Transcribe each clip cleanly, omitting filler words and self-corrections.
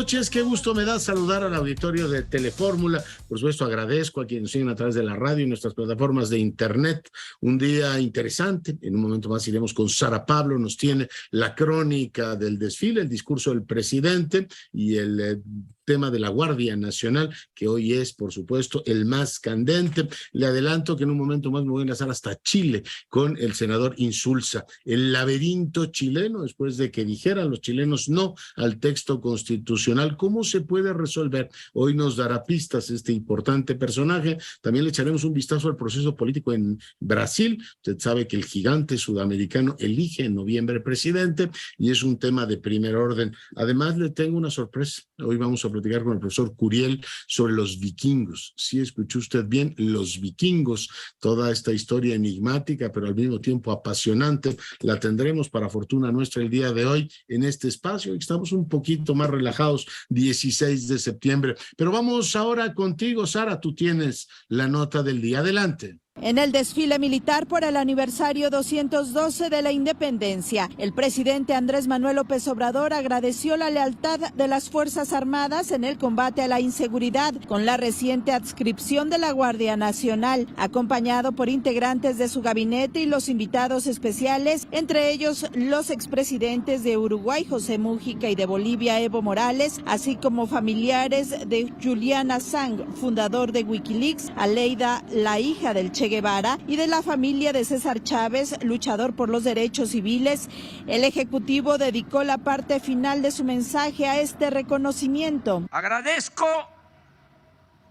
noches, qué gusto me da saludar al auditorio de Telefórmula. Por supuesto, agradezco a quienes siguen a través de la radio y nuestras plataformas de internet. Un día interesante. En un momento más iremos con Sara Pablo. Nos tiene la crónica del desfile, el discurso del presidente y el tema de la Guardia Nacional, que hoy es, por supuesto, el más candente. Le adelanto que en un momento más me voy a enlazar hasta Chile con el senador Insulza. El laberinto chileno, después de que dijeran los chilenos no al texto constitucional, ¿cómo se puede resolver? Hoy nos dará pistas este importante personaje. También le echaremos un vistazo al proceso político en Brasil. Usted sabe que el gigante sudamericano elige en noviembre presidente y es un tema de primer orden. Además, le tengo una sorpresa. Hoy vamos a platicar con el profesor Curiel sobre los vikingos. Sí, escuchó usted bien, los vikingos, toda esta historia enigmática, pero al mismo tiempo apasionante, la tendremos para fortuna nuestra el día de hoy en este espacio. Estamos un poquito más relajados, 16 de septiembre. Pero vamos ahora contigo, Sara, tú tienes la nota del día. Adelante. En el desfile militar por el aniversario 212 de la independencia, el presidente Andrés Manuel López Obrador agradeció la lealtad de las Fuerzas Armadas en el combate a la inseguridad con la reciente adscripción de la Guardia Nacional, acompañado por integrantes de su gabinete y los invitados especiales, entre ellos los expresidentes de Uruguay, José Mújica, y de Bolivia, Evo Morales, así como familiares de Julian Assange, fundador de Wikileaks, Aleida, la hija del Che Guevara, y de la familia de César Chávez, luchador por los derechos civiles. El Ejecutivo dedicó la parte final de su mensaje a este reconocimiento. Agradezco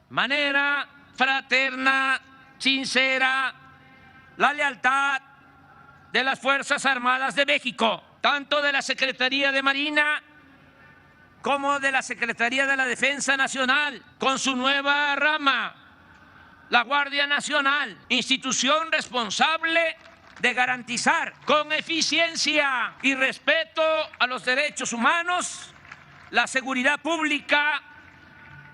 manera fraterna, sincera, la lealtad de las Fuerzas Armadas de México, tanto de la Secretaría de Marina como de la Secretaría de la Defensa Nacional, con su nueva rama, la Guardia Nacional, institución responsable de garantizar con eficiencia y respeto a los derechos humanos la seguridad pública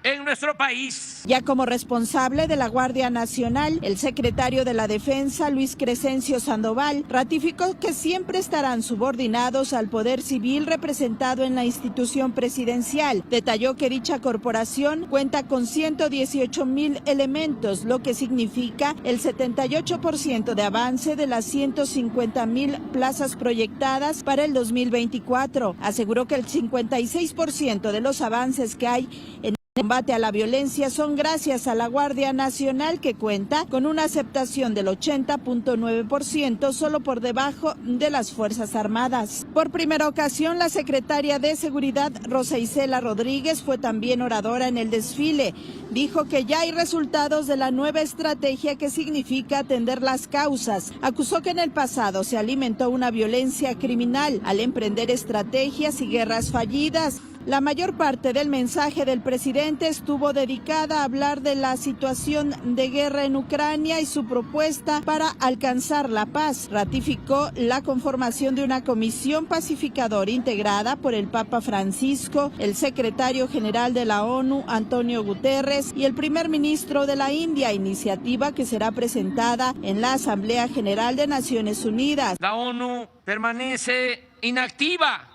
en nuestro país. Ya como responsable de la Guardia Nacional, el secretario de la Defensa, Luis Crescencio Sandoval, ratificó que siempre estarán subordinados al poder civil representado en la institución presidencial. Detalló que dicha corporación cuenta con 118,000 elementos, lo que significa el 78% de avance de las 150,000 plazas proyectadas para el 2024. Aseguró que el 56% de los avances que hay en combate a la violencia son gracias a la Guardia Nacional, que cuenta con una aceptación del 80.9%, solo por debajo de las Fuerzas Armadas. Por primera ocasión, la secretaria de Seguridad, Rosa Isela Rodríguez, fue también oradora en el desfile. Dijo que ya hay resultados de la nueva estrategia que significa atender las causas. Acusó que en el pasado se alimentó una violencia criminal al emprender estrategias y guerras fallidas. La mayor parte del mensaje del presidente estuvo dedicada a hablar de la situación de guerra en Ucrania y su propuesta para alcanzar la paz. Ratificó la conformación de una comisión pacificadora integrada por el Papa Francisco, el secretario general de la ONU, Antonio Guterres, y el primer ministro de la India, iniciativa que será presentada en la Asamblea General de Naciones Unidas. La ONU permanece inactiva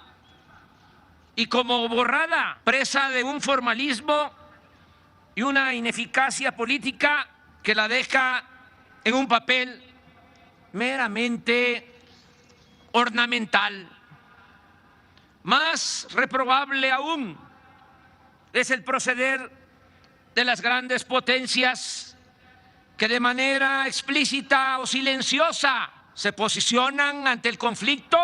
y como borrada, presa de un formalismo y una ineficacia política que la deja en un papel meramente ornamental. Más reprobable aún es el proceder de las grandes potencias que de manera explícita o silenciosa se posicionan ante el conflicto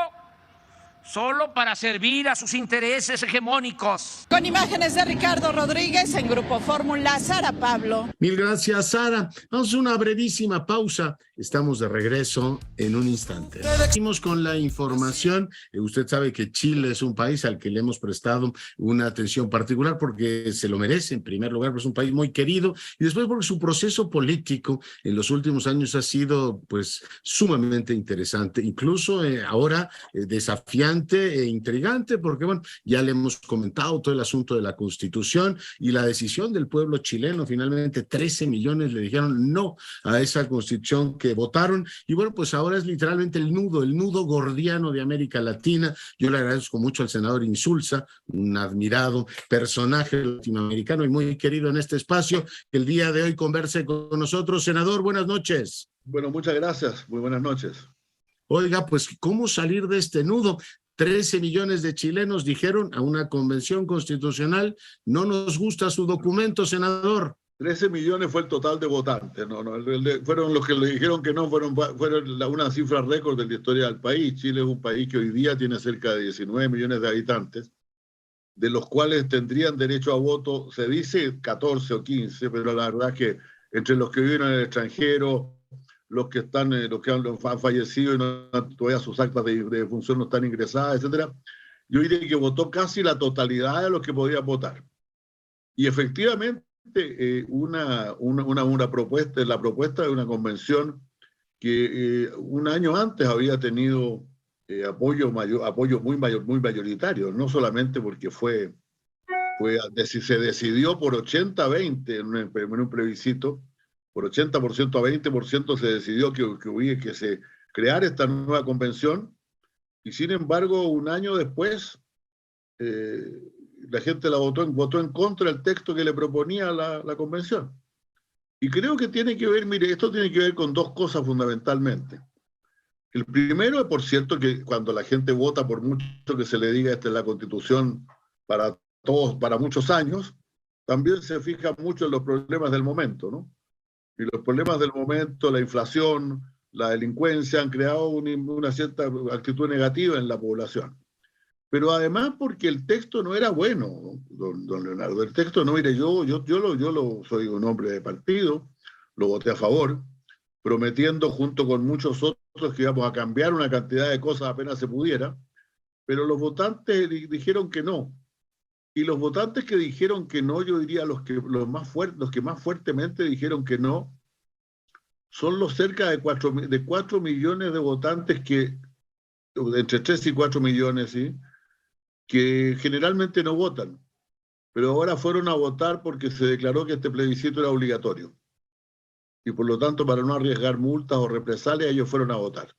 solo para servir a sus intereses hegemónicos. Con imágenes de Ricardo Rodríguez, en Grupo Fórmula, Sara Pablo. Mil gracias, Sara. Vamos a una brevísima pausa. Estamos de regreso en un instante. Seguimos con la información. Usted sabe que Chile es un país al que le hemos prestado una atención particular porque se lo merece, en primer lugar, porque es un país muy querido, y después porque su proceso político en los últimos años ha sido pues sumamente interesante, incluso ahora desafiante e intrigante, porque bueno, ya le hemos comentado todo el asunto de la Constitución y la decisión del pueblo chileno. Finalmente 13 millones le dijeron no a esa Constitución que que votaron. Y bueno, pues ahora es literalmente el nudo gordiano de América Latina. Yo le agradezco mucho al senador Insulza, un admirado personaje latinoamericano y muy querido en este espacio, que el día de hoy converse con nosotros. Senador, buenas noches. Bueno, muchas gracias. Muy buenas noches. Oiga, pues, ¿cómo salir de este nudo? 13 millones de chilenos dijeron a una convención constitucional: no nos gusta su documento, senador. 13 millones fue el total de votantes. Fueron los que le dijeron que no, fueron una cifra récord de la historia del país. Chile es un país que hoy día tiene cerca de 19 millones de habitantes, de los cuales tendrían derecho a voto, se dice 14 o 15, pero la verdad es que entre los que viven en el extranjero, los que han fallecido y todavía sus actas de función no están ingresadas, etcétera, yo diría que votó casi la totalidad de los que podían votar. Y efectivamente, la propuesta de una convención que un año antes había tenido apoyo muy mayoritario, no solamente porque se decidió por 80-20 en un plebiscito, por 80% a 20% se decidió que se creara esta nueva convención, y sin embargo, un año después, la gente votó en contra del texto que le proponía la convención. Y creo que tiene que ver, mire, esto tiene que ver con dos cosas fundamentalmente. El primero es, por cierto, que cuando la gente vota, por mucho que se le diga esta es la Constitución para todos, para muchos años, también se fija mucho en los problemas del momento, ¿no? Y los problemas del momento, la inflación, la delincuencia, han creado una cierta actitud negativa en la población. Pero además porque el texto no era bueno, don Leonardo. El texto no, mire, yo soy un hombre de partido, lo voté a favor, prometiendo junto con muchos otros que íbamos a cambiar una cantidad de cosas apenas se pudiera, pero los votantes dijeron que no. Y los votantes que dijeron que no, yo diría los que más fuertemente dijeron que no, son los cerca de 4 millones de votantes entre 3 y 4 millones, ¿sí?, que generalmente no votan, pero ahora fueron a votar porque se declaró que este plebiscito era obligatorio. Y por lo tanto, para no arriesgar multas o represalias, ellos fueron a votar.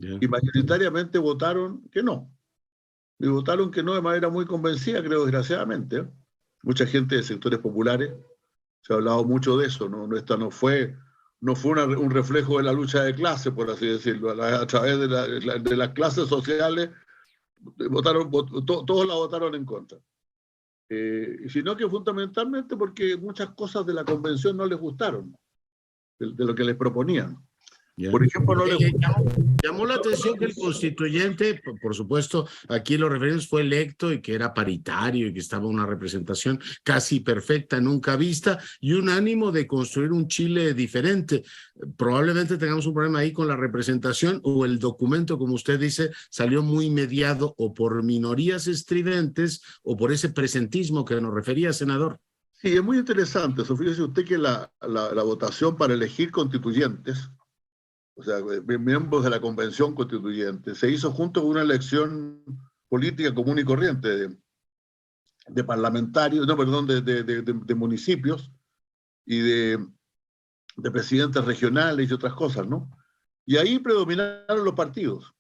Yeah. Y mayoritariamente votaron que no. Y votaron que no de manera muy convencida, creo, desgraciadamente, ¿eh? Mucha gente de sectores populares, se ha hablado mucho de eso, ¿no? Esta no fue un reflejo de la lucha de clase, por así decirlo. A través de las clases sociales, todos la votaron en contra. Sino que fundamentalmente porque muchas cosas de la convención no les gustaron, de lo que les proponían. Yeah. Por ejemplo, llamó la atención que el constituyente, por supuesto, aquí lo referimos, fue electo y que era paritario y que estaba una representación casi perfecta, nunca vista, y un ánimo de construir un Chile diferente. Probablemente tengamos un problema ahí con la representación, o el documento, como usted dice, salió muy mediado o por minorías estridentes o por ese presentismo que nos refería, senador. Sí, es muy interesante. Fíjese usted que la votación para elegir constituyentes, o sea, miembros de la Convención Constituyente, se hizo junto con una elección política común y corriente de parlamentarios, de municipios y de presidentes regionales y otras cosas, ¿no? Y ahí predominaron los partidos.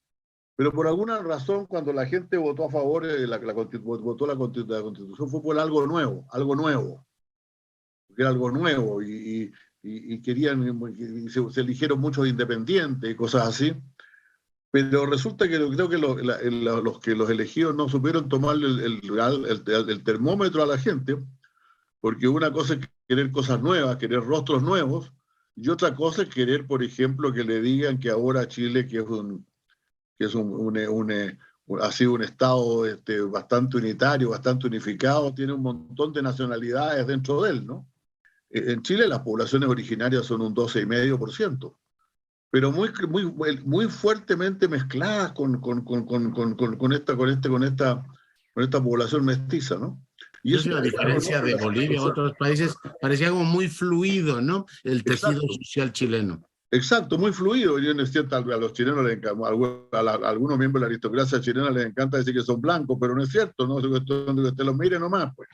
Pero por alguna razón, cuando la gente votó a favor de la Constitución, fue por algo nuevo. Era algo nuevo y se eligieron muchos independientes y cosas así, pero resulta que creo que los elegidos no supieron tomarle el termómetro a la gente, porque una cosa es querer cosas nuevas, querer rostros nuevos, y otra cosa es querer, por ejemplo, que le digan que ahora Chile, que ha sido un estado bastante unitario, bastante unificado, tiene un montón de nacionalidades dentro de él, ¿no? En Chile las poblaciones originarias son un 12,5%, pero muy fuertemente mezcladas con esta población mestiza, ¿no? Y es una diferencia de Bolivia a otros países, parecía algo muy fluido, ¿no? El tejido social chileno. Exacto, muy fluido. Y es cierto, a los chilenos les encanta, a algunos miembros de la aristocracia chilena les encanta decir que son blancos, pero no es cierto, ¿no? Donde usted los mire nomás, pues.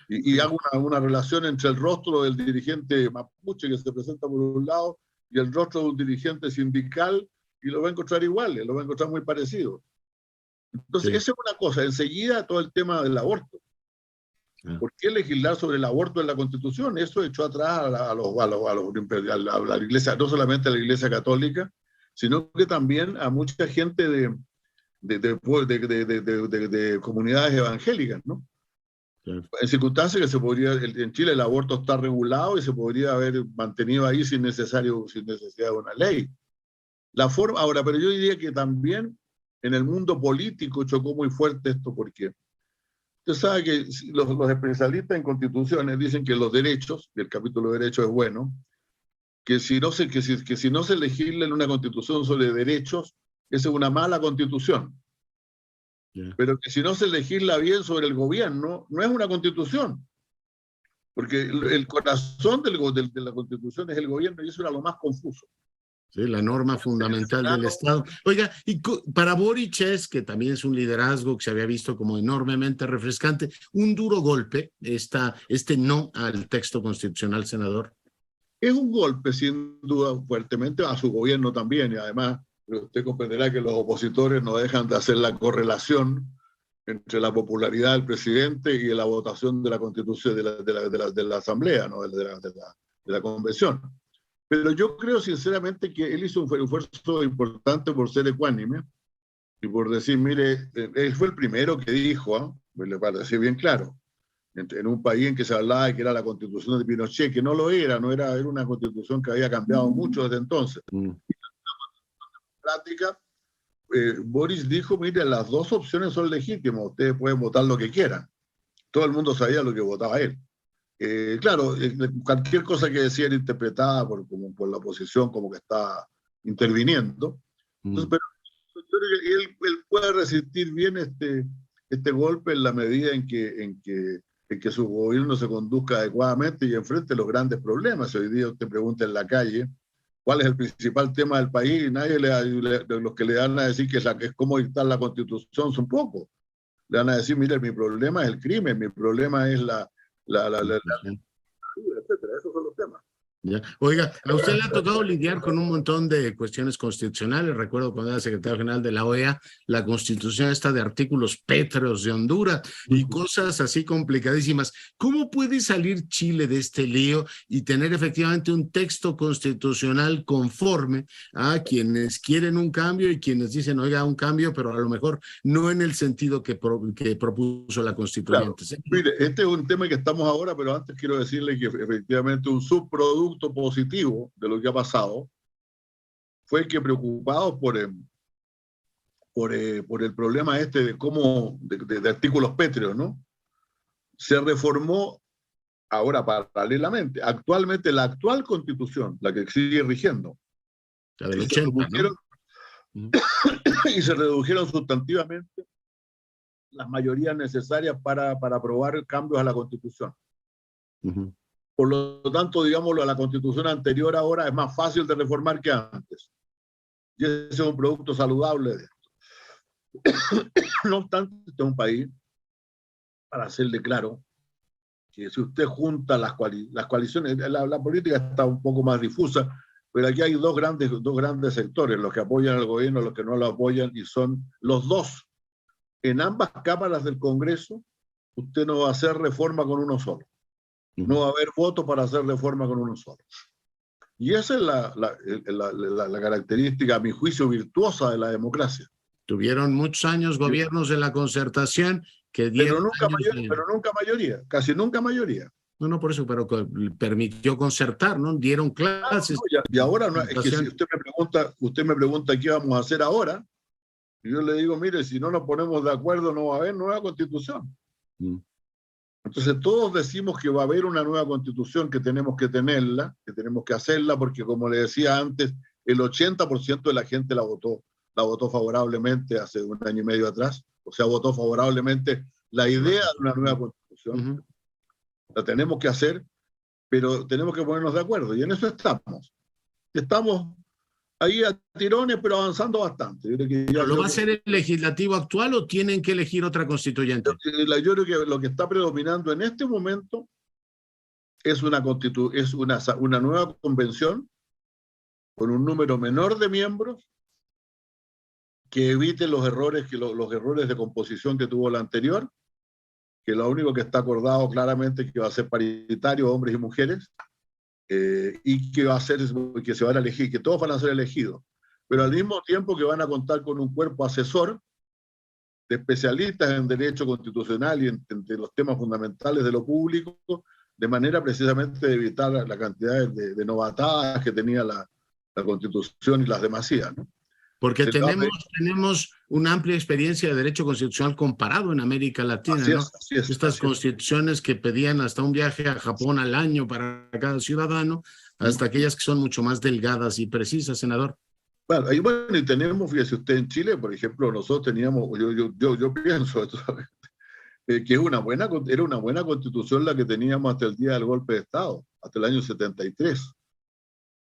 Y hago una relación entre el rostro del dirigente mapuche que se presenta por un lado y el rostro de un dirigente sindical y lo va a encontrar igual, lo va a encontrar muy parecido. Entonces, esa es una cosa. Enseguida, todo el tema del aborto. ¿Por qué legislar sobre el aborto en la Constitución? Eso echó atrás a la Iglesia, no solamente a la Iglesia Católica, sino que también a mucha gente de comunidades evangélicas, ¿no? Claro. En circunstancias que se podría, en Chile el aborto está regulado y se podría haber mantenido ahí sin necesidad de una ley. La forma, ahora, pero yo diría que también en el mundo político chocó muy fuerte esto, porque usted sabe que los especialistas en constituciones dicen que los derechos, y el capítulo de derechos es bueno, que si no se legisla en una constitución sobre derechos, esa es una mala constitución. Yeah. Pero que si no se legisla bien sobre el gobierno, no es una constitución. Porque el corazón de la constitución es el gobierno, y eso era lo más confuso. Sí, la norma fundamental del Estado. Oiga, y para Boric, que también es un liderazgo que se había visto como enormemente refrescante, un duro golpe, este no al texto constitucional, senador. Es un golpe, sin duda, fuertemente a su gobierno también, y además usted comprenderá que los opositores no dejan de hacer la correlación entre la popularidad del presidente y la votación de la Constitución de la Asamblea, ¿no? de la Convención. Pero yo creo sinceramente que él hizo un esfuerzo importante por ser ecuánime y por decir, mire, él fue el primero que dijo, le pareció bien claro, en un país en que se hablaba de que era la Constitución de Pinochet, que no lo era, era una Constitución que había cambiado mucho desde entonces. Práctica, Boris dijo, mire, las dos opciones son legítimas, ustedes pueden votar lo que quieran. Todo el mundo sabía lo que votaba él. Claro, cualquier cosa que decía era interpretada por la oposición como que está interviniendo. Entonces, pero yo creo que él puede resistir bien este golpe en la medida en que su gobierno se conduzca adecuadamente y enfrente los grandes problemas. Hoy día usted pregunta en la calle cuál es el principal tema del país y nadie los que le dan a decir que es cómo dictar la Constitución son pocos. Le van a decir, mire, mi problema es el crimen, mi problema es etcétera. Esos son los temas. Ya. Oiga, a usted le ha tocado lidiar con un montón de cuestiones constitucionales. Recuerdo cuando era secretario general de la OEA, la constitución está de artículos pétreos de Honduras y cosas así complicadísimas. ¿Cómo puede salir Chile de este lío y tener efectivamente un texto constitucional conforme a quienes quieren un cambio y quienes dicen, oiga, un cambio, pero a lo mejor no en el sentido que propuso la constituyente? Claro. Mire, este es un tema que estamos ahora, pero antes quiero decirle que efectivamente un subproducto positivo de lo que ha pasado fue que, preocupados por el problema de artículos pétreos, ¿no? Se reformó ahora paralelamente, actualmente la actual Constitución, la que sigue rigiendo, la del 80, ¿no? Y se redujeron sustantivamente las mayorías necesarias para aprobar cambios a la Constitución. Por lo tanto, digámoslo, la Constitución anterior ahora es más fácil de reformar que antes. Y ese es un producto saludable de esto. No obstante, este es un país, para hacerle claro, que si usted junta las coaliciones, la política está un poco más difusa, pero aquí hay dos grandes sectores, los que apoyan al gobierno, los que no lo apoyan, y son los dos. En ambas cámaras del Congreso, usted no va a hacer reforma con uno solo. No va a haber votos para hacer reforma con uno solo. Y esa es la característica, a mi juicio, virtuosa de la democracia. Tuvieron muchos años gobiernos de la concertación que dieron... Pero nunca mayoría, casi nunca mayoría. No, por eso, pero permitió concertar, ¿no? Dieron clases. Y ahora, no, es que si usted me pregunta qué vamos a hacer ahora, y yo le digo, mire, si no nos ponemos de acuerdo no va a haber nueva constitución. Entonces todos decimos que va a haber una nueva constitución, que tenemos que tenerla, que tenemos que hacerla, porque como le decía antes, el 80% de la gente la votó favorablemente hace un año y medio atrás, o sea, votó favorablemente la idea de una nueva constitución. La tenemos que hacer, pero tenemos que ponernos de acuerdo, y en eso estamos. Estamos ahí a tirones, pero avanzando bastante. Yo creo que ¿Lo va a hacer el legislativo actual o tienen que elegir otra constituyente? Yo creo que lo que está predominando en este momento es una nueva convención con un número menor de miembros, que evite los errores, los errores de composición que tuvo la anterior, que lo único que está acordado claramente es que va a ser paritario, hombres y mujeres, y que va a ser, que se van a elegir, que todos van a ser elegidos, pero al mismo tiempo que van a contar con un cuerpo asesor de especialistas en derecho constitucional y entre los temas fundamentales de lo público, de manera precisamente de evitar la cantidad de novatadas que tenía la Constitución y las demasías, ¿no? Porque tenemos una amplia experiencia de derecho constitucional comparado en América Latina, así ¿no? es, Estas constituciones que pedían hasta un viaje a Japón al año para cada ciudadano, hasta aquellas que son mucho más delgadas y precisas, senador. Bueno, y tenemos, fíjese usted, en Chile, por ejemplo, nosotros teníamos, yo pienso esto, que era una buena constitución la que teníamos hasta el día del golpe de Estado, hasta el año 73.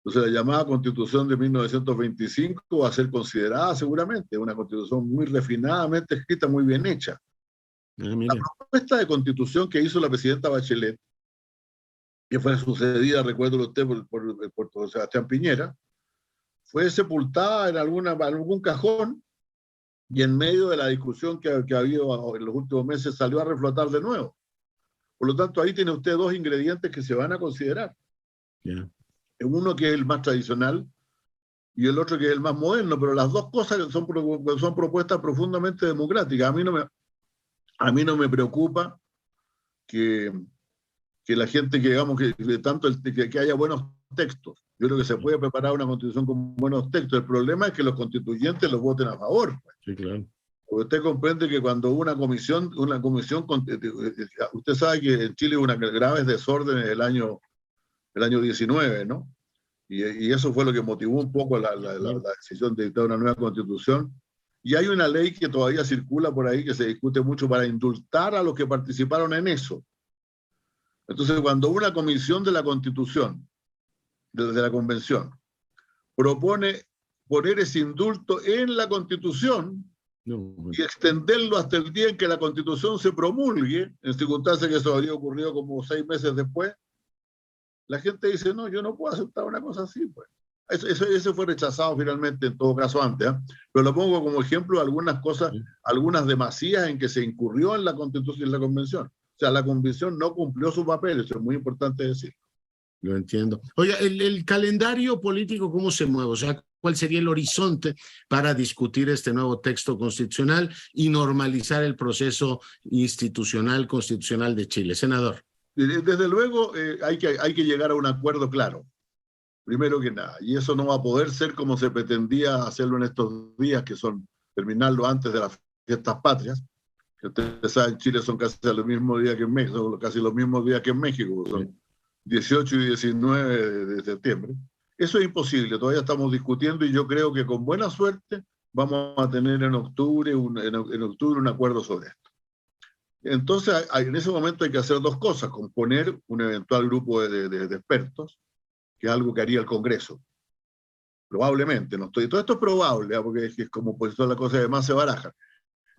Entonces, la llamada Constitución de 1925 va a ser considerada seguramente una constitución muy refinadamente escrita, muy bien hecha. La propuesta de constitución que hizo la presidenta Bachelet, que fue sucedida, recuerdo usted, por Sebastián Piñera, fue sepultada en algún cajón y en medio de la discusión que ha habido en los últimos meses salió a reflotar de nuevo. Por lo tanto, ahí tiene usted dos ingredientes que se van a considerar. Yeah. Uno que es el más tradicional y el otro que es el más moderno, pero las dos cosas son propuestas profundamente democráticas. A mí no me preocupa que la gente, que digamos que haya buenos textos. Yo creo que se puede preparar una constitución con buenos textos. El problema es que los constituyentes los voten a favor. Sí, claro. Porque usted comprende que cuando una comisión, usted sabe que en Chile hubo graves desórdenes el año 19, ¿no? Y eso fue lo que motivó un poco la decisión de dictar una nueva constitución. Y hay una ley que todavía circula por ahí, que se discute mucho, para indultar a los que participaron en eso. Entonces, cuando una comisión de la Constitución, de la Convención, propone poner ese indulto en la Constitución y extenderlo hasta el día en que la Constitución se promulgue, en circunstancias que eso habría ocurrido como 6 meses después, la gente dice, no, yo no puedo aceptar una cosa así, pues. Eso fue rechazado finalmente, en todo caso, antes, ¿eh? Pero lo pongo como ejemplo de algunas cosas, algunas demasías en que se incurrió en la Constitución y en la Convención. O sea, la Convención no cumplió su papel, eso es muy importante decir. Lo entiendo. Oiga, el calendario político, ¿cómo se mueve? O sea, ¿cuál sería el horizonte para discutir este nuevo texto constitucional y normalizar el proceso institucional, constitucional de Chile? Senador. Desde luego, hay que llegar a un acuerdo claro, primero que nada, y eso no va a poder ser como se pretendía hacerlo en estos días, que son terminarlo antes de las fiestas patrias, que ustedes saben, en Chile son casi los mismos días que en México, son casi los mismos días que en México, son 18 y 19 de septiembre. Eso es imposible, todavía estamos discutiendo y yo creo que con buena suerte vamos a tener en octubre un acuerdo sobre esto. Entonces, en ese momento hay que hacer dos cosas: componer un eventual grupo de expertos, que es algo que haría el Congreso. Probablemente, no estoy. Todo esto es probable, porque es como pues todas las cosas además se barajan.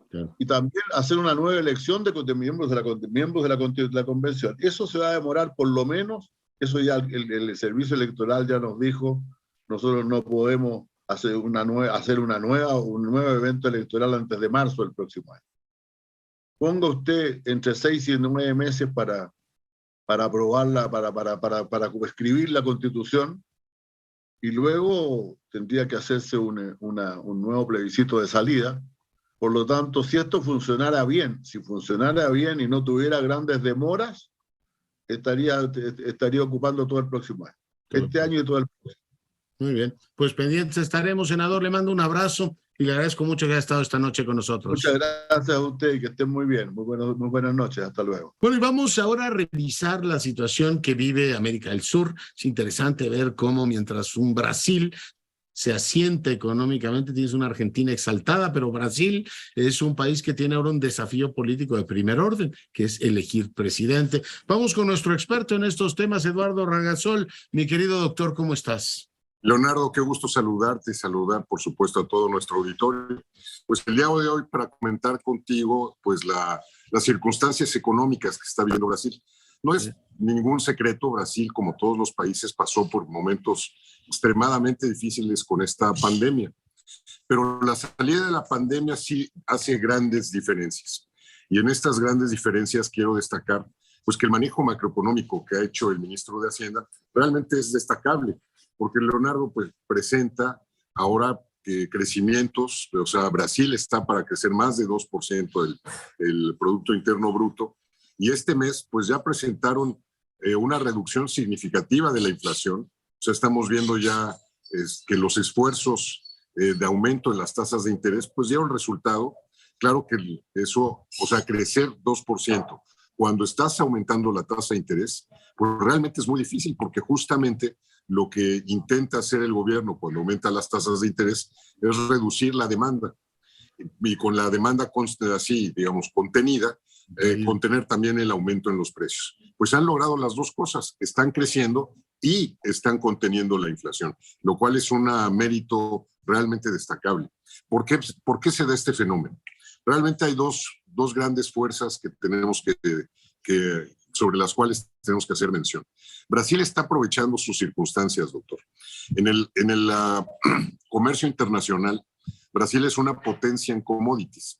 Claro. Y también hacer una nueva elección de miembros de la Convención. Eso se va a demorar por lo menos, eso ya el Servicio Electoral ya nos dijo, nosotros no podemos hacer un nuevo evento electoral antes de marzo del próximo año. Ponga usted entre 6 y 9 meses para aprobarla, para escribir la Constitución, y luego tendría que hacerse un nuevo plebiscito de salida. Por lo tanto, si esto funcionara bien, y no tuviera grandes demoras, estaría ocupando todo el próximo año. Este año y todo el próximo. Muy bien. Pues pendientes estaremos, senador. Le mando un abrazo y le agradezco mucho que haya estado esta noche con nosotros. Muchas gracias a usted y que estén muy bien. Muy buenas noches. Hasta luego. Bueno, y vamos ahora a revisar la situación que vive América del Sur. Es interesante ver cómo mientras un Brasil se asienta económicamente, tienes una Argentina exaltada, pero Brasil es un país que tiene ahora un desafío político de primer orden, que es elegir presidente. Vamos con nuestro experto en estos temas, Eduardo Ragazol. Mi querido doctor, ¿cómo estás? Leonardo, qué gusto saludarte y saludar, por supuesto, a todo nuestro auditorio. Pues el día de hoy, para comentar contigo, pues las circunstancias económicas que está viviendo Brasil. No es ningún secreto, Brasil, como todos los países, pasó por momentos extremadamente difíciles con esta pandemia. Pero la salida de la pandemia sí hace grandes diferencias. Y en estas grandes diferencias quiero destacar pues, que el manejo macroeconómico que ha hecho el ministro de Hacienda realmente es destacable, porque Leonardo pues, presenta ahora crecimientos, o sea, Brasil está para crecer más de 2% del Producto Interno Bruto, y este mes pues ya presentaron una reducción significativa de la inflación. O sea, estamos viendo ya que los esfuerzos de aumento en las tasas de interés pues dieron resultado. Claro que eso, o sea, crecer 2% cuando estás aumentando la tasa de interés, pues realmente es muy difícil, porque justamente lo que intenta hacer el gobierno cuando aumenta las tasas de interés es reducir la demanda. Y con la demanda así, digamos, contenida, contener también el aumento en los precios. Pues han logrado las dos cosas, están creciendo y están conteniendo la inflación, lo cual es un mérito realmente destacable. ¿Por qué se da este fenómeno? Realmente hay dos grandes fuerzas que tenemos sobre las cuales tenemos que hacer mención. Brasil está aprovechando sus circunstancias, doctor. En el comercio internacional, Brasil es una potencia en commodities.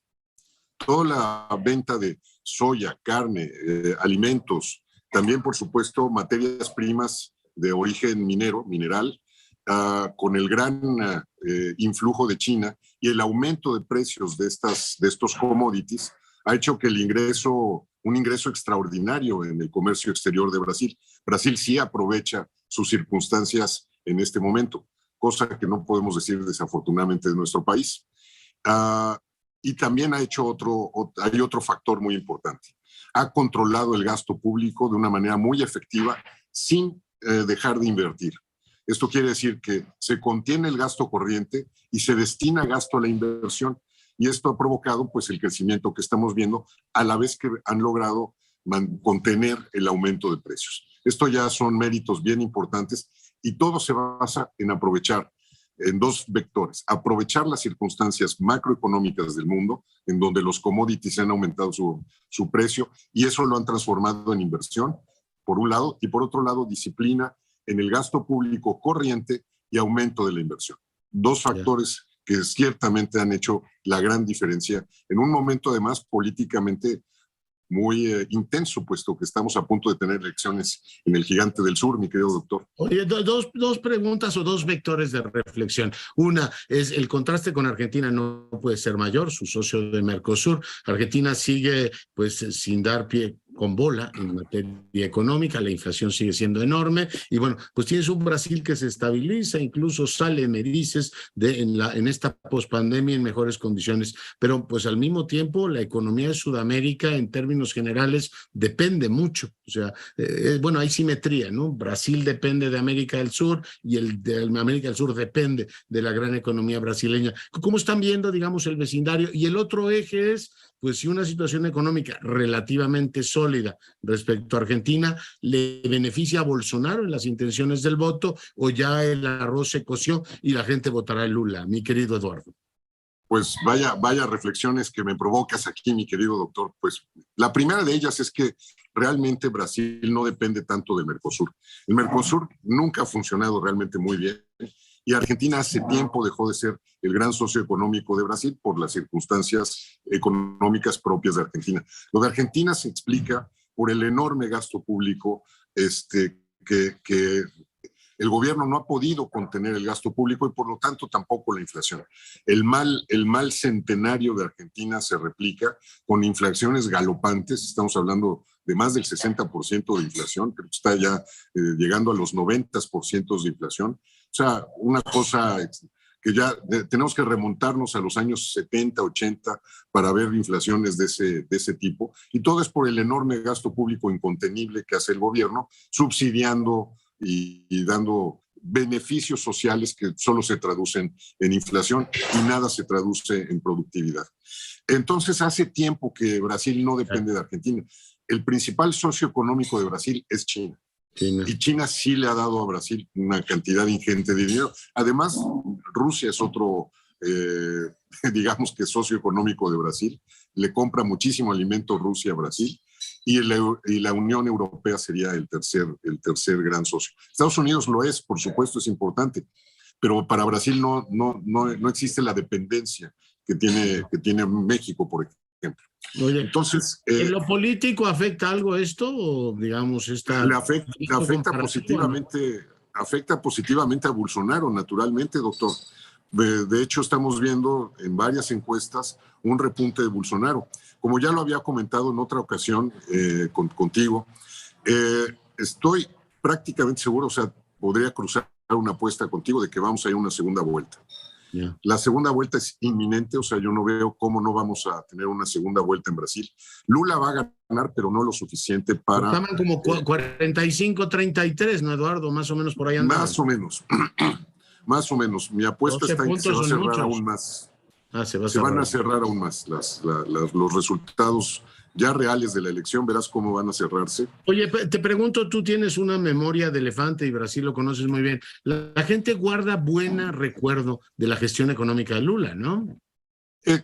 Toda la venta de soya, carne, alimentos, también, por supuesto, materias primas de origen mineral, con el gran influjo de China y el aumento de precios de estos commodities, ha hecho que un ingreso extraordinario en el comercio exterior de Brasil. Brasil sí aprovecha sus circunstancias en este momento, cosa que no podemos decir desafortunadamente de nuestro país. Y también hay otro factor muy importante. Ha controlado el gasto público de una manera muy efectiva sin dejar de invertir. Esto quiere decir que se contiene el gasto corriente y se destina gasto a la inversión. Y esto ha provocado pues, el crecimiento que estamos viendo, a la vez que han logrado contener el aumento de precios. Esto ya son méritos bien importantes y todo se basa en aprovechar en dos vectores. Aprovechar las circunstancias macroeconómicas del mundo, en donde los commodities han aumentado su precio, y eso lo han transformado en inversión, por un lado, y por otro lado, disciplina en el gasto público corriente y aumento de la inversión. Dos factores que ciertamente han hecho la gran diferencia en un momento además políticamente muy intenso, puesto que estamos a punto de tener elecciones en el gigante del sur, mi querido doctor. Oye, dos preguntas o dos vectores de reflexión. Una es el contraste con Argentina no puede ser mayor, su socio de Mercosur. Argentina sigue pues sin dar pie con bola en materia económica, la inflación sigue siendo enorme y bueno, pues tienes un Brasil que se estabiliza, incluso sale, me dices, en esta pospandemia en mejores condiciones, pero pues al mismo tiempo la economía de Sudamérica en términos generales depende mucho, o sea, bueno, hay simetría, ¿no? Brasil depende de América del Sur y el de América del Sur depende de la gran economía brasileña. ¿Cómo están viendo, digamos, el vecindario? Y el otro eje es pues si una situación económica relativamente sólida respecto a Argentina le beneficia a Bolsonaro en las intenciones del voto o ya el arroz se coció y la gente votará el Lula, mi querido Eduardo. Pues vaya reflexiones que me provocas aquí, mi querido doctor. Pues la primera de ellas es que realmente Brasil no depende tanto de Mercosur. El Mercosur nunca ha funcionado realmente muy bien y Argentina hace tiempo dejó de ser el gran socio económico de Brasil por las circunstancias económicas propias de Argentina. Lo de Argentina se explica por el enorme gasto público que el gobierno no ha podido contener el gasto público y por lo tanto tampoco la inflación. El mal centenario de Argentina se replica con inflaciones galopantes, estamos hablando de más del 60% de inflación, creo que está ya llegando a los 90% de inflación. O sea, una cosa que ya tenemos que remontarnos a los años 70, 80 para ver inflaciones de ese tipo. Y todo es por el enorme gasto público incontenible que hace el gobierno, subsidiando y dando beneficios sociales que solo se traducen en inflación y nada se traduce en productividad. Entonces, hace tiempo que Brasil no depende de Argentina. El principal socio económico de Brasil es China. Y China sí le ha dado a Brasil una cantidad ingente de dinero. Además, Rusia es otro, digamos que socio económico de Brasil. Le compra muchísimo alimento Rusia a Brasil. y la Unión Europea sería el tercer gran socio. Estados Unidos lo es, por supuesto, es importante, pero para Brasil no existe la dependencia que tiene México, por ejemplo. Oye, entonces, ¿en lo político afecta algo esto o digamos afecta positivamente a Bolsonaro, naturalmente, doctor. De hecho, estamos viendo en varias encuestas un repunte de Bolsonaro. Como ya lo había comentado en otra ocasión contigo, estoy prácticamente seguro, o sea, podría cruzar una apuesta contigo de que vamos a ir a una segunda vuelta. Yeah. La segunda vuelta es inminente, o sea, yo no veo cómo no vamos a tener una segunda vuelta en Brasil. Lula va a ganar, pero no lo suficiente para... Estaban como 45-33, ¿no, Eduardo? Más o menos por ahí andaban. Más o menos. Más o menos. Mi apuesta está en que se va a cerrar aún más. Se van a cerrar aún más los resultados ya reales de la elección. Verás cómo van a cerrarse. Oye, te pregunto, tú tienes una memoria de elefante y Brasil lo conoces muy bien. La gente guarda buen recuerdo de la gestión económica de Lula, ¿no?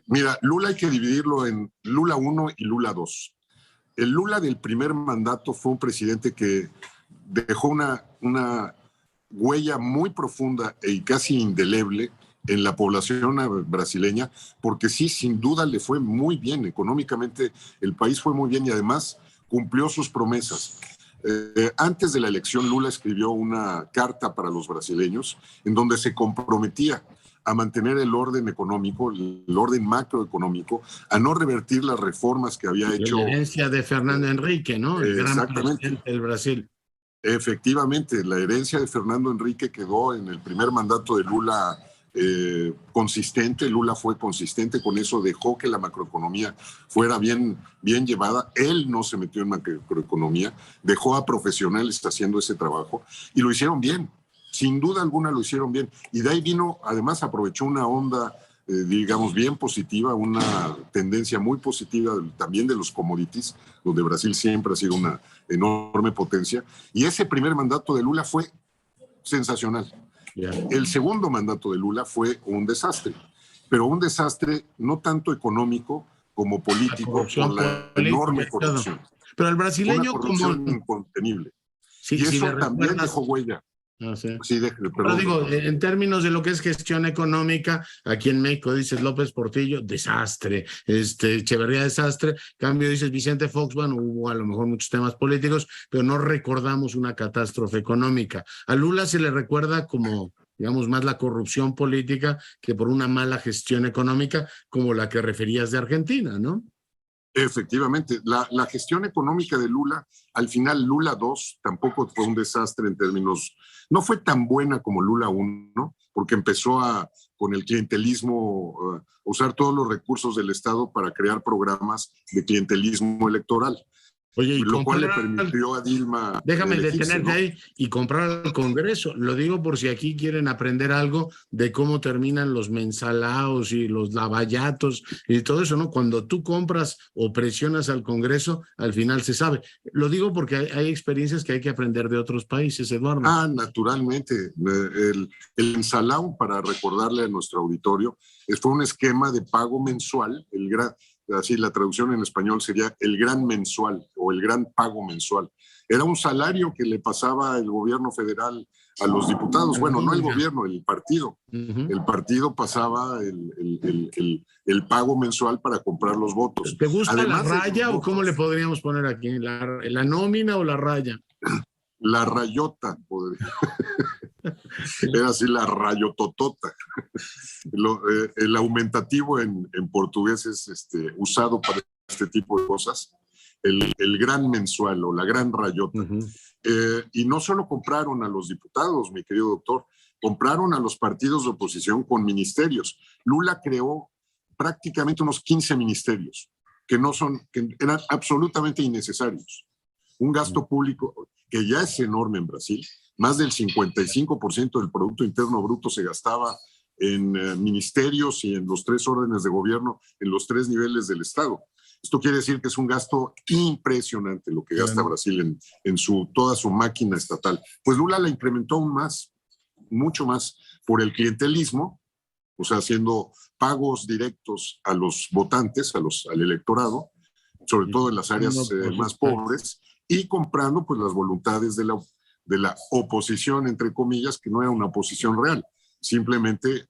Mira, Lula hay que dividirlo en Lula 1 y Lula 2. El Lula del primer mandato fue un presidente que dejó una huella muy profunda y casi indeleble en la población brasileña, porque sí, sin duda le fue muy bien, económicamente el país fue muy bien y además cumplió sus promesas. Antes de la elección, Lula escribió una carta para los brasileños en donde se comprometía a mantener el orden económico, el orden macroeconómico, a no revertir las reformas que había hecho. La herencia de Fernando Henrique, ¿no? El gran presidente del Brasil. Efectivamente, la herencia de Fernando Henrique quedó en el primer mandato de Lula consistente. Lula fue consistente con eso, dejó que la macroeconomía fuera bien llevada. Él no se metió en macroeconomía, dejó a profesionales haciendo ese trabajo y lo hicieron bien. Sin duda alguna lo hicieron bien. Y de ahí vino, además aprovechó una onda, digamos, bien positiva, una tendencia muy positiva también de los commodities, donde Brasil siempre ha sido una enorme potencia. Y ese primer mandato de Lula fue sensacional. El segundo mandato de Lula fue un desastre, pero un desastre no tanto económico como político, por la enorme corrupción. Pero el brasileño una corrupción incontenible. Sí, y eso también dejó huella. No sé. Sí, pero digo, en términos de lo que es gestión económica, aquí en México dices López Portillo, desastre, Echeverría, desastre, cambio dices Vicente Fox, bueno, hubo a lo mejor muchos temas políticos, pero no recordamos una catástrofe económica. A Lula se le recuerda como, digamos, más la corrupción política que por una mala gestión económica, como la que referías de Argentina, ¿no? Efectivamente, la gestión económica de Lula, al final Lula 2 tampoco fue un desastre en términos, no fue tan buena como Lula 1, porque empezó con el clientelismo, usar todos los recursos del Estado para crear programas de clientelismo electoral. Oye, y lo cual le permitió a Dilma... Déjame detenerte ahí y comprar al Congreso. Lo digo por si aquí quieren aprender algo de cómo terminan los mensalaos y los lavallatos y todo eso, ¿no? Cuando tú compras o presionas al Congreso, al final se sabe. Lo digo porque hay experiencias que hay que aprender de otros países, Eduardo. Naturalmente. El ensalao, para recordarle a nuestro auditorio, fue un esquema de pago mensual, así la traducción en español sería el gran mensual o el gran pago mensual. Era un salario que le pasaba el gobierno federal a los diputados. Bueno, no el gobierno, el partido. El partido pasaba el pago mensual para comprar los votos. ¿Te gusta además la raya o cómo le podríamos poner aquí? ¿La nómina o la raya? La rayota, podría. Era así la rayototota. El aumentativo en portugués es usado para este tipo de cosas. El gran mensual o la gran rayota. Y no solo compraron a los diputados, mi querido doctor, compraron a los partidos de oposición con ministerios. Lula creó prácticamente unos 15 ministerios que eran absolutamente innecesarios. Un gasto público que ya es enorme en Brasil. Más del 55% del Producto Interno Bruto se gastaba en ministerios y en los 3 órdenes de gobierno, en los 3 niveles del Estado. Esto quiere decir que es un gasto impresionante lo que gasta Brasil en toda su máquina estatal. Pues Lula la incrementó aún más, mucho más, por el clientelismo, o sea, haciendo pagos directos a los votantes, al electorado, sobre todo en las áreas más pobres, y comprando pues las voluntades de la oposición, entre comillas, que no era una oposición real, simplemente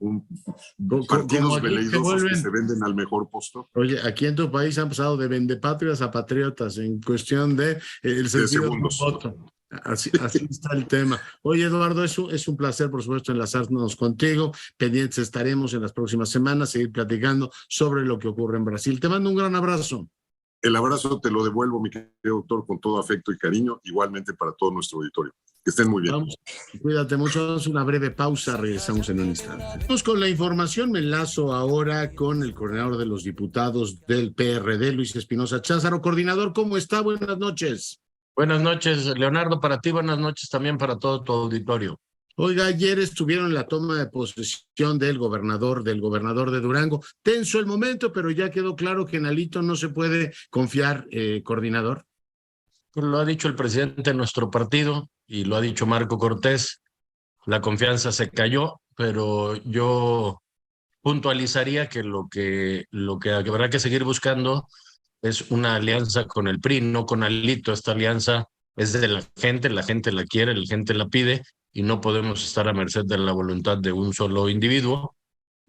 partidos veleidosos que se venden al mejor postor. Oye, aquí en tu país han pasado de vendepatrias a patriotas en cuestión de el sentido de segundos. voto. Así está el tema. Oye, Eduardo, es un placer, por supuesto, enlazarnos contigo. Pendientes estaremos en las próximas semanas, seguir platicando sobre lo que ocurre en Brasil. Te mando un gran abrazo. El abrazo te lo devuelvo, mi querido doctor, con todo afecto y cariño, igualmente para todo nuestro auditorio. Que estén muy bien. Vamos, cuídate mucho, vamos a una breve pausa, regresamos en un instante. Vamos con la información, me enlazo ahora con el coordinador de los diputados del PRD, Luis Espinosa Cházaro. Coordinador, ¿cómo está? Buenas noches. Buenas noches, Leonardo, para ti, buenas noches también para todo tu auditorio. Oiga, ayer estuvieron en la toma de posesión del gobernador de Durango. Tenso el momento, pero ya quedó claro que en Alito no se puede confiar, coordinador. Pues lo ha dicho el presidente de nuestro partido y lo ha dicho Marco Cortés. La confianza se cayó, pero yo puntualizaría que lo que habrá que seguir buscando es una alianza con el PRI, no con Alito. Esta alianza es de la gente la quiere, la gente la pide, y no podemos estar a merced de la voluntad de un solo individuo,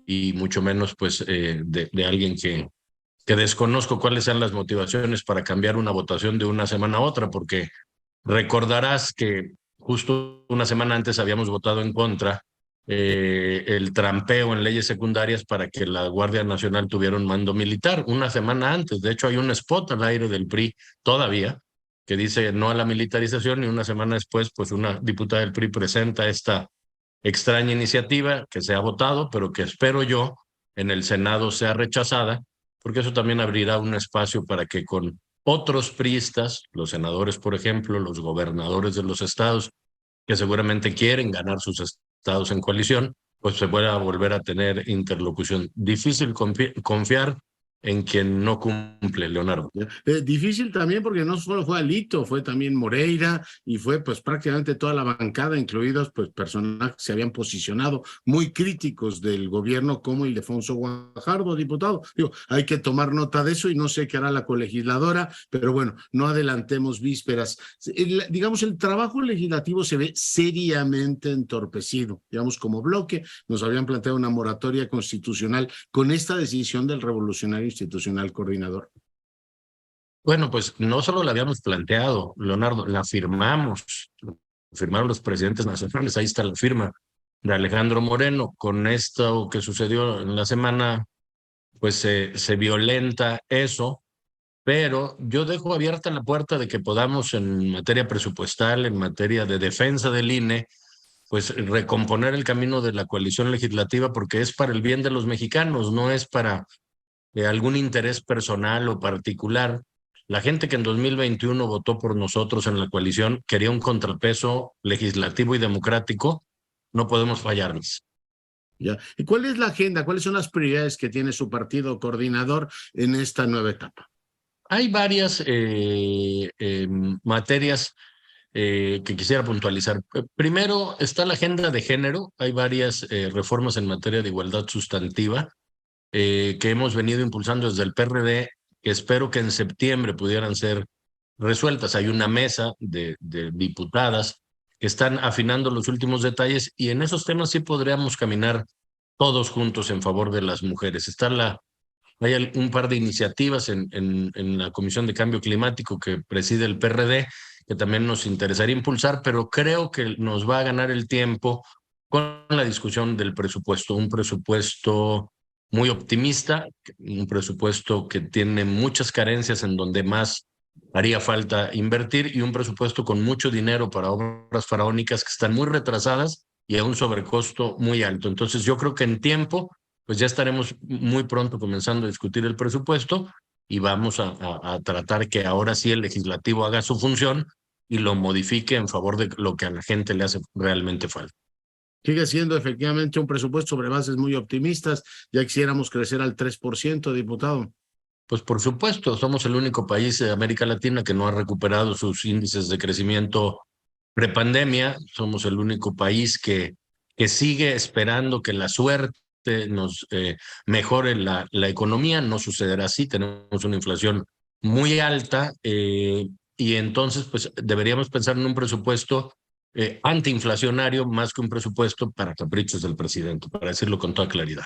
y mucho menos pues de alguien que desconozco cuáles sean las motivaciones para cambiar una votación de una semana a otra, porque recordarás que justo una semana antes habíamos votado en contra el trampeo en leyes secundarias para que la Guardia Nacional tuviera un mando militar una semana antes. De hecho, hay un spot al aire del PRI todavía que dice no a la militarización, y una semana después, pues una diputada del PRI presenta esta extraña iniciativa que se ha votado, pero que espero yo en el Senado sea rechazada, porque eso también abrirá un espacio para que con otros priistas, los senadores, por ejemplo, los gobernadores de los estados, que seguramente quieren ganar sus estados en coalición, pues se pueda volver a tener interlocución. Difícil confiar en quien no cumple, Leonardo. Difícil también porque no solo fue Alito, fue también Moreira y fue pues prácticamente toda la bancada, incluidos pues personajes que se habían posicionado muy críticos del gobierno como Ildefonso Guajardo, diputado. Digo, hay que tomar nota de eso y no sé qué hará la colegisladora, pero bueno, no adelantemos vísperas. Digamos, el trabajo legislativo se ve seriamente entorpecido. Digamos, como bloque, nos habían planteado una moratoria constitucional con esta decisión del revolucionario institucional, coordinador. Bueno, pues no solo la habíamos planteado, Leonardo, la firmamos, firmaron los presidentes nacionales, ahí está la firma de Alejandro Moreno. Con esto que sucedió en la semana, pues se violenta eso, pero yo dejo abierta la puerta de que podamos en materia presupuestal, en materia de defensa del INE, pues recomponer el camino de la coalición legislativa, porque es para el bien de los mexicanos, no es para algún interés personal o particular. La gente que en 2021 votó por nosotros en la coalición quería un contrapeso legislativo y democrático. No podemos fallarles. Ya. ¿Y cuál es la agenda? ¿Cuáles son las prioridades que tiene su partido, coordinador, en esta nueva etapa? Hay varias materias que quisiera puntualizar. Primero está la agenda de género. Hay varias reformas en materia de igualdad sustantiva que hemos venido impulsando desde el PRD, que espero que en septiembre pudieran ser resueltas. Hay una mesa de diputadas que están afinando los últimos detalles, y en esos temas sí podríamos caminar todos juntos en favor de las mujeres. Hay un par de iniciativas en la Comisión de Cambio Climático que preside el PRD, que también nos interesaría impulsar, pero creo que nos va a ganar el tiempo con la discusión del presupuesto. Un presupuesto muy optimista, un presupuesto que tiene muchas carencias en donde más haría falta invertir, y un presupuesto con mucho dinero para obras faraónicas que están muy retrasadas y a un sobrecosto muy alto. Entonces yo creo que en tiempo pues ya estaremos muy pronto comenzando a discutir el presupuesto, y vamos a tratar que ahora sí el legislativo haga su función y lo modifique en favor de lo que a la gente le hace realmente falta. Sigue siendo efectivamente un presupuesto sobre bases muy optimistas. Ya quisiéramos crecer al 3%, diputado. Pues por supuesto, somos el único país de América Latina que no ha recuperado sus índices de crecimiento prepandemia. Somos el único país que sigue esperando que la suerte nos mejore la economía. No sucederá así. Tenemos una inflación muy alta, y entonces pues deberíamos pensar en un presupuesto antiinflacionario más que un presupuesto para caprichos del presidente, para decirlo con toda claridad.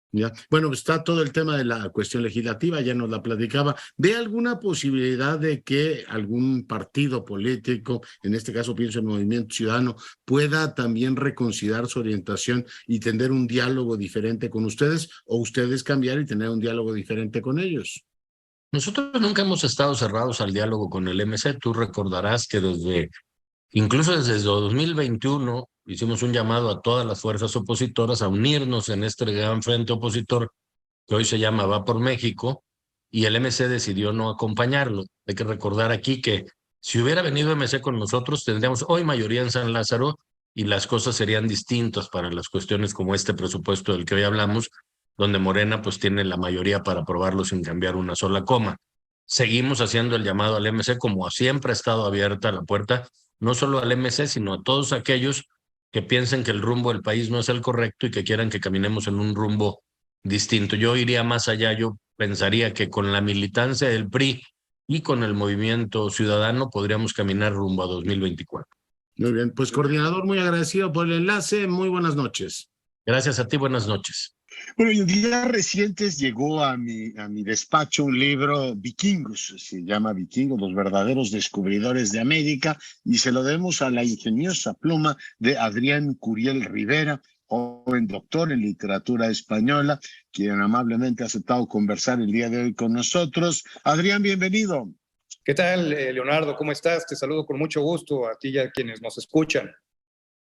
Ya. Bueno, pues está todo el tema de la cuestión legislativa, ya nos la platicaba. ¿Ve alguna posibilidad de que algún partido político, en este caso pienso en Movimiento Ciudadano, pueda también reconsiderar su orientación y tener un diálogo diferente con ustedes, o ustedes cambiar y tener un diálogo diferente con ellos? Nosotros nunca hemos estado cerrados al diálogo con el MC. Tú recordarás que incluso desde 2021 hicimos un llamado a todas las fuerzas opositoras a unirnos en este gran frente opositor que hoy se llama Va por México, y el MC decidió no acompañarlo. Hay que recordar aquí que si hubiera venido MC con nosotros, tendríamos hoy mayoría en San Lázaro y las cosas serían distintas para las cuestiones como este presupuesto del que hoy hablamos, donde Morena pues tiene la mayoría para aprobarlo sin cambiar una sola coma. Seguimos haciendo el llamado al MC, como siempre ha estado abierta la puerta, no solo al MC, sino a todos aquellos que piensen que el rumbo del país no es el correcto y que quieran que caminemos en un rumbo distinto. Yo iría más allá, yo pensaría que con la militancia del PRI y con el Movimiento Ciudadano podríamos caminar rumbo a 2024. Muy bien, pues coordinador, muy agradecido por el enlace, muy buenas noches. Gracias a ti, buenas noches. Bueno, y en días recientes llegó a mi despacho un libro, Vikingos, se llama Vikingos, los verdaderos descubridores de América, y se lo debemos a la ingeniosa pluma de Adrián Curiel Rivera, joven doctor en literatura española, quien amablemente ha aceptado conversar el día de hoy con nosotros. Adrián, bienvenido. ¿Qué tal, Leonardo? ¿Cómo estás? Te saludo con mucho gusto a ti y a quienes nos escuchan.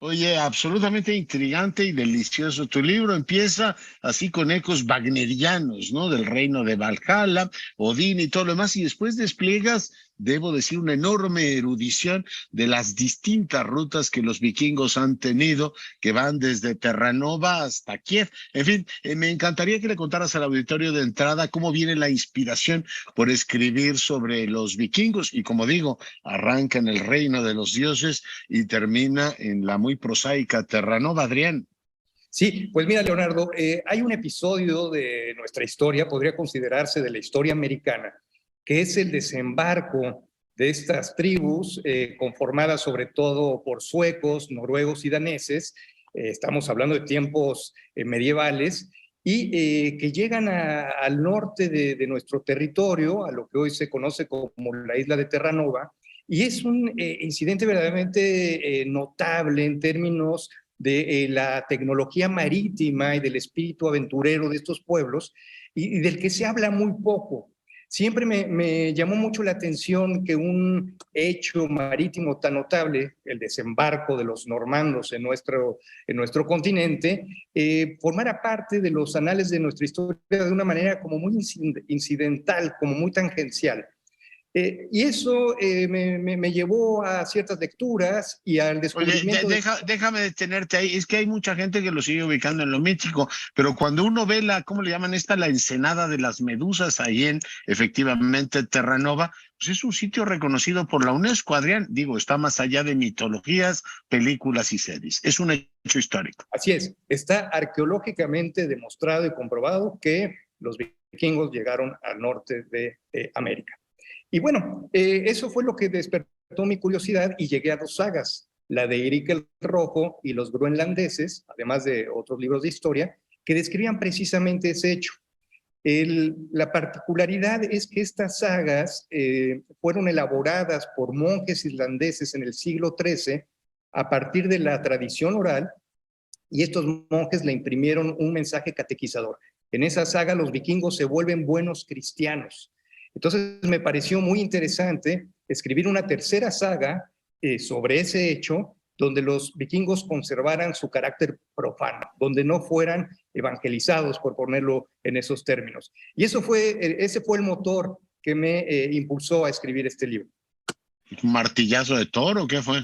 Oye, absolutamente intrigante y delicioso. Tu libro empieza así con ecos wagnerianos, ¿no? Del reino de Valhalla, Odín y todo lo demás, y después despliegas, debo decir, una enorme erudición de las distintas rutas que los vikingos han tenido, que van desde Terranova hasta Kiev. En fin, me encantaría que le contaras al auditorio de entrada cómo viene la inspiración por escribir sobre los vikingos, y como digo, arranca en el reino de los dioses y termina en la muy prosaica Terranova. Adrián. Sí, pues mira, Leonardo, hay un episodio de nuestra historia, podría considerarse de la historia americana, que es el desembarco de estas tribus conformadas sobre todo por suecos, noruegos y daneses. Estamos hablando de tiempos medievales, y que llegan al norte de nuestro territorio, a lo que hoy se conoce como la isla de Terranova, y es un incidente verdaderamente notable en términos de la tecnología marítima y del espíritu aventurero de estos pueblos, y del que se habla muy poco. Siempre me llamó mucho la atención que un hecho marítimo tan notable, el desembarco de los normandos en nuestro continente, formara parte de los anales de nuestra historia de una manera como muy incidental, como muy tangencial. Y eso me llevó a ciertas lecturas y al descubrimiento. Oye, déjame detenerte ahí. Es que hay mucha gente que lo sigue ubicando en lo mítico, pero cuando uno ve ¿cómo le llaman esta? La ensenada de las medusas ahí en, efectivamente, Terranova, pues es un sitio reconocido por la UNESCO, Adrián. Digo, está más allá de mitologías, películas y series. Es un hecho histórico. Así es. Está arqueológicamente demostrado y comprobado que los vikingos llegaron al norte de América. Y bueno, eso fue lo que despertó mi curiosidad y llegué a dos sagas, la de Erik el Rojo y los groenlandeses, además de otros libros de historia, que describían precisamente ese hecho. La particularidad es que estas sagas fueron elaboradas por monjes islandeses en el siglo XIII a partir de la tradición oral, y estos monjes le imprimieron un mensaje catequizador. En esa saga los vikingos se vuelven buenos cristianos. Entonces me pareció muy interesante escribir una tercera saga sobre ese hecho, donde los vikingos conservaran su carácter profano, donde no fueran evangelizados, por ponerlo en esos términos. Y ese fue el motor que me impulsó a escribir este libro. ¿Un martillazo de toro? ¿Qué fue?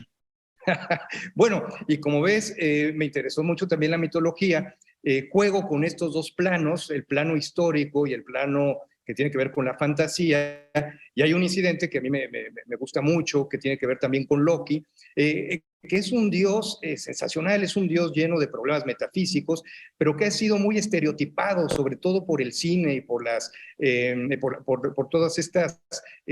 Bueno, y como ves, me interesó mucho también la mitología. Juego con estos dos planos, el plano histórico y el plano que tiene que ver con la fantasía, y hay un incidente que a mí me gusta mucho, que tiene que ver también con Loki, es un dios sensacional, es un dios lleno de problemas metafísicos, pero que ha sido muy estereotipado, sobre todo por el cine y por todas estas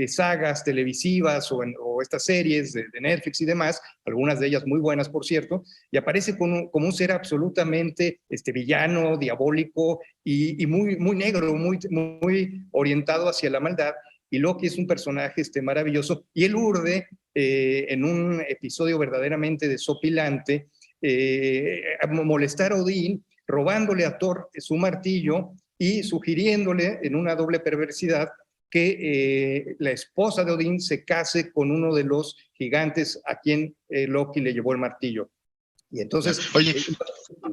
sagas televisivas o estas series de Netflix y demás, algunas de ellas muy buenas, por cierto, y aparece como un ser absolutamente villano, diabólico y muy, muy negro, muy orientado hacia la maldad. Y Loki es un personaje maravilloso, y él urde en un episodio verdaderamente desopilante molestar a Odín, robándole a Thor su martillo y sugiriéndole en una doble perversidad que la esposa de Odín se case con uno de los gigantes a quien Loki le llevó el martillo. Y entonces... Oye,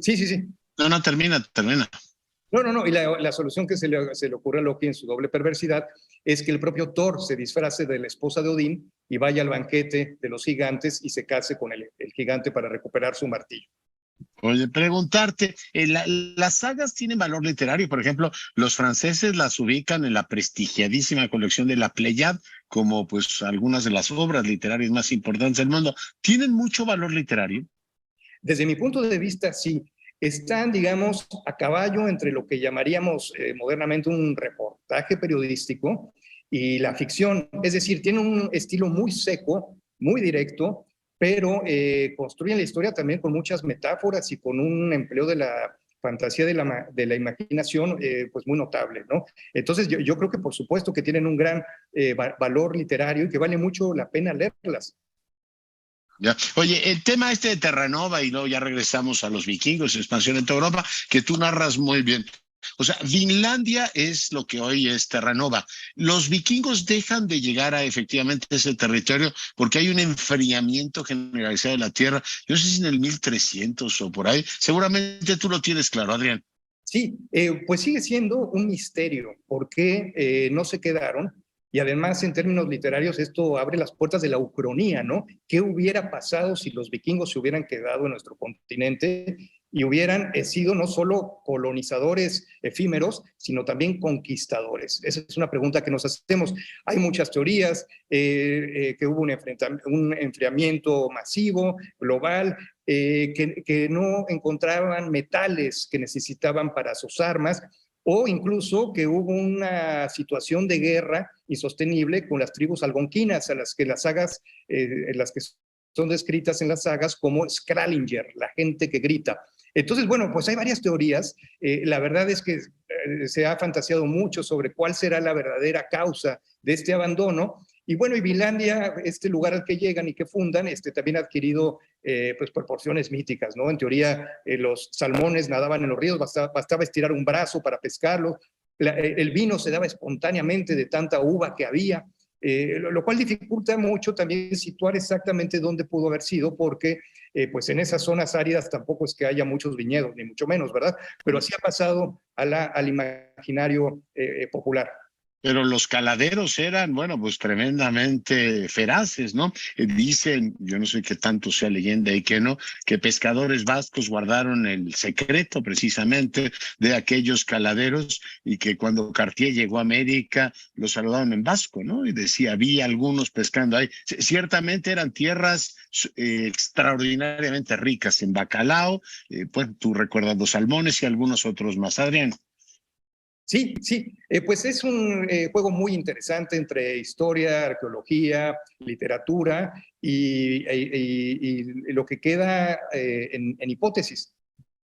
sí. No, termina. No, y la solución que se le ocurre a Loki en su doble perversidad es que el propio Thor se disfrace de la esposa de Odín y vaya al banquete de los gigantes y se case con el gigante para recuperar su martillo. Oye, preguntarte, las sagas tienen valor literario. Por ejemplo, los franceses las ubican en la prestigiadísima colección de la Pléiade como pues algunas de las obras literarias más importantes del mundo. ¿Tienen mucho valor literario? Desde mi punto de vista, sí. Están, digamos, a caballo entre lo que llamaríamos modernamente un reportaje periodístico y la ficción. Es decir, tienen un estilo muy seco, muy directo, pero construyen la historia también con muchas metáforas y con un empleo de la fantasía, de la imaginación, pues muy notable, ¿no? Entonces, yo creo que por supuesto que tienen un gran valor literario y que vale mucho la pena leerlas. Ya. Oye, el tema de Terranova, y luego ya regresamos a los vikingos, expansión en toda Europa, que tú narras muy bien. O sea, Vinlandia es lo que hoy es Terranova. Los vikingos dejan de llegar a efectivamente ese territorio porque hay un enfriamiento generalizado de la tierra. Yo no sé si en el 1300 o por ahí. Seguramente tú lo tienes claro, Adrián. Sí, pues sigue siendo un misterio por qué no se quedaron. Y además, en términos literarios, esto abre las puertas de la ucronía, ¿no? ¿Qué hubiera pasado si los vikingos se hubieran quedado en nuestro continente y hubieran sido no solo colonizadores efímeros, sino también conquistadores? Esa es una pregunta que nos hacemos. Hay muchas teorías, que hubo un enfriamiento masivo, global, que no encontraban metales que necesitaban para sus armas, o incluso que hubo una situación de guerra insostenible con las tribus algonquinas, a las que las sagas, las que son descritas en las sagas como Skralinger, la gente que grita. Entonces, bueno, pues hay varias teorías. La verdad es que se ha fantaseado mucho sobre cuál será la verdadera causa de este abandono. Y bueno, y Vinlandia, este lugar al que llegan y que fundan, también ha adquirido pues proporciones míticas, ¿no? En teoría, los salmones nadaban en los ríos, bastaba estirar un brazo para pescarlo. El vino se daba espontáneamente de tanta uva que había, lo cual dificulta mucho también situar exactamente dónde pudo haber sido, porque pues en esas zonas áridas tampoco es que haya muchos viñedos, ni mucho menos, ¿verdad? Pero así ha pasado al imaginario popular. Pero los caladeros eran, bueno, pues tremendamente feraces, ¿no? Dicen, yo no sé qué tanto sea leyenda y qué no, que pescadores vascos guardaron el secreto precisamente de aquellos caladeros y que cuando Cartier llegó a América lo saludaron en vasco, ¿no? Y decía, había algunos pescando ahí. Ciertamente eran tierras extraordinariamente ricas en bacalao, pues tú recuerdas los salmones y algunos otros más, Adrián. Sí, pues es un juego muy interesante entre historia, arqueología, literatura y lo que queda en hipótesis,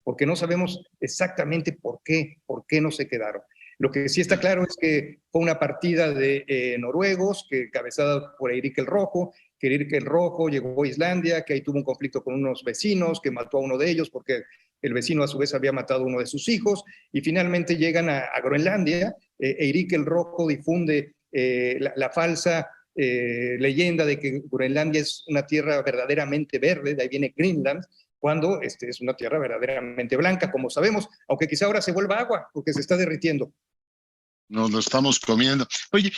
porque no sabemos exactamente por qué no se quedaron. Lo que sí está claro es que fue una partida de noruegos, cabezada por Eirik el Rojo, que Eirik el Rojo llegó a Islandia, que ahí tuvo un conflicto con unos vecinos, que mató a uno de ellos porque el vecino a su vez había matado a uno de sus hijos, y finalmente llegan a Groenlandia. Eirik el Rojo difunde la falsa leyenda de que Groenlandia es una tierra verdaderamente verde, de ahí viene Greenland, cuando es una tierra verdaderamente blanca, como sabemos, aunque quizá ahora se vuelva agua, porque se está derritiendo. Nos lo estamos comiendo. Oye,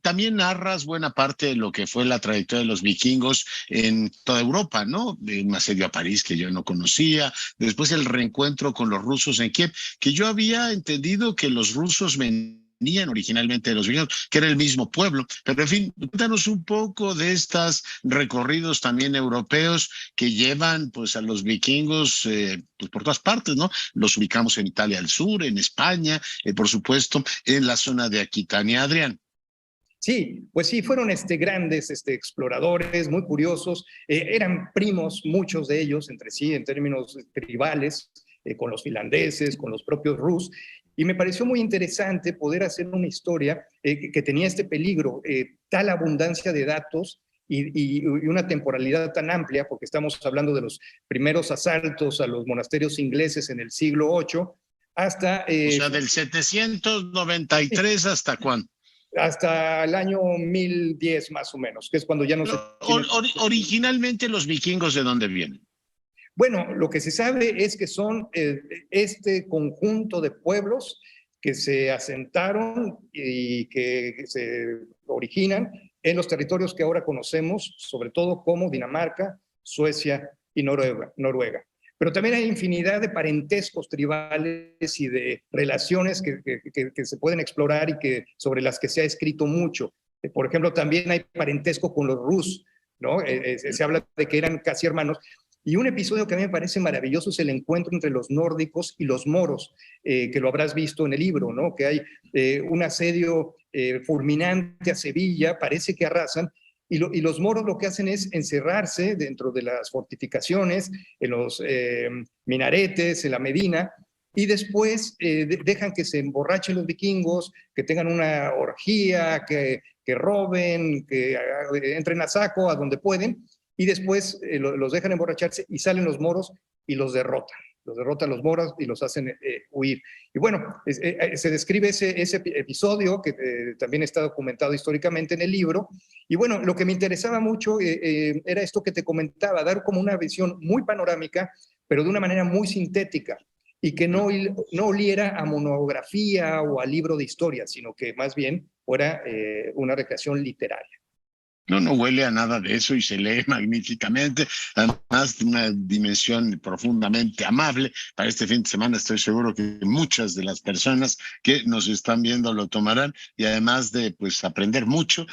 también narras buena parte de lo que fue la trayectoria de los vikingos en toda Europa, ¿no? Un asedio a París que yo no conocía, después el reencuentro con los rusos en Kiev, que yo había entendido que los rusos venían venían originalmente de los vikingos, que era el mismo pueblo. Pero en fin, cuéntanos un poco de estos recorridos también europeos que llevan pues a los vikingos pues por todas partes, ¿no? Los ubicamos en Italia del Sur, en España, por supuesto, en la zona de Aquitania. Adrián. Sí, pues sí, fueron grandes exploradores, muy curiosos, eran primos muchos de ellos entre sí en términos tribales, con los finlandeses, con los propios rus, y me pareció muy interesante poder hacer una historia que tenía este peligro, tal abundancia de datos y una temporalidad tan amplia, porque estamos hablando de los primeros asaltos a los monasterios ingleses en el siglo VIII, hasta... o sea, del 793 ¿hasta cuándo? Hasta el año 1010 más o menos, que es cuando ya no se... Originalmente los vikingos, ¿de dónde vienen? Bueno, lo que se sabe es que son este conjunto de pueblos que se asentaron y que se originan en los territorios que ahora conocemos, sobre todo como Dinamarca, Suecia y Noruega. Pero también hay infinidad de parentescos tribales y de relaciones que se pueden explorar y sobre las que se ha escrito mucho. Por ejemplo, también hay parentesco con los rus, ¿no? Se habla de que eran casi hermanos. Y un episodio que a mí me parece maravilloso es el encuentro entre los nórdicos y los moros, que lo habrás visto en el libro, ¿no? Que hay un asedio fulminante a Sevilla, parece que arrasan, y los moros lo que hacen es encerrarse dentro de las fortificaciones, en los minaretes, en la Medina, y después dejan que se emborrachen los vikingos, que tengan una orgía, que roben, que entren a saco a donde pueden, y después los dejan emborracharse y salen los moros y los derrotan. Los derrotan los moros y los hacen huir. Y bueno, se describe ese episodio que también está documentado históricamente en el libro. Y bueno, lo que me interesaba mucho era esto que te comentaba, dar como una visión muy panorámica, pero de una manera muy sintética, y que no oliera a monografía o a libro de historia, sino que más bien fuera una recreación literaria. No huele a nada de eso y se lee magníficamente, además de una dimensión profundamente amable. Para este fin de semana estoy seguro que muchas de las personas que nos están viendo lo tomarán y además de pues aprender mucho,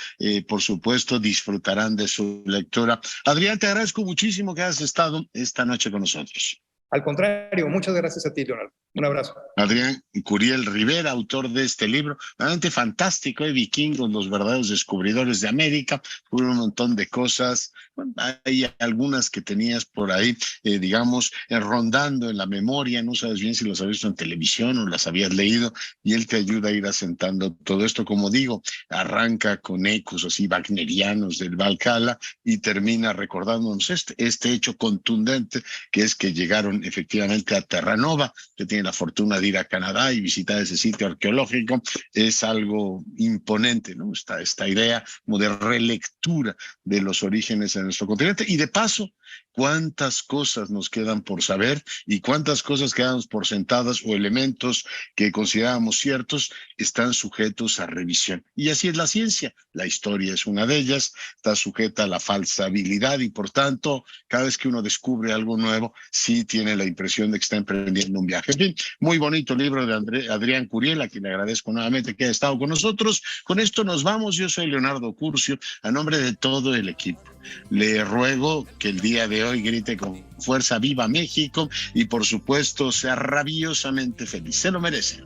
por supuesto disfrutarán de su lectura. Adrián, te agradezco muchísimo que hayas estado esta noche con nosotros. Al contrario, muchas gracias a ti, Leonardo. Un abrazo. Adrián Curiel Rivera, autor de este libro, realmente fantástico, Vikingos, los verdaderos descubridores de América, un montón de cosas, bueno, hay algunas que tenías por ahí, digamos, rondando en la memoria, no sabes bien si las habías visto en televisión o las habías leído, y él te ayuda a ir asentando todo esto, como digo, arranca con ecos así wagnerianos del Valhalla y termina recordándonos este hecho contundente, que es que llegaron efectivamente a Terranova, que tiene la fortuna de ir a Canadá y visitar ese sitio arqueológico. Es algo imponente, ¿no? Esta idea como de relectura de los orígenes de nuestro continente y de paso, cuántas cosas nos quedan por saber y cuántas cosas quedamos por sentadas o elementos que considerábamos ciertos están sujetos a revisión. Y así es la ciencia. La historia es una de ellas, está sujeta a la falsabilidad y por tanto, cada vez que uno descubre algo nuevo, sí tiene la impresión de que está emprendiendo un viaje. En fin, muy bonito libro de Adrián Curiel, a quien le agradezco nuevamente que haya estado con nosotros. Con esto nos vamos. Yo soy Leonardo Curcio, a nombre de todo el equipo. Le ruego que el día de hoy grite con fuerza ¡Viva México! Y por supuesto sea rabiosamente feliz. Se lo merece.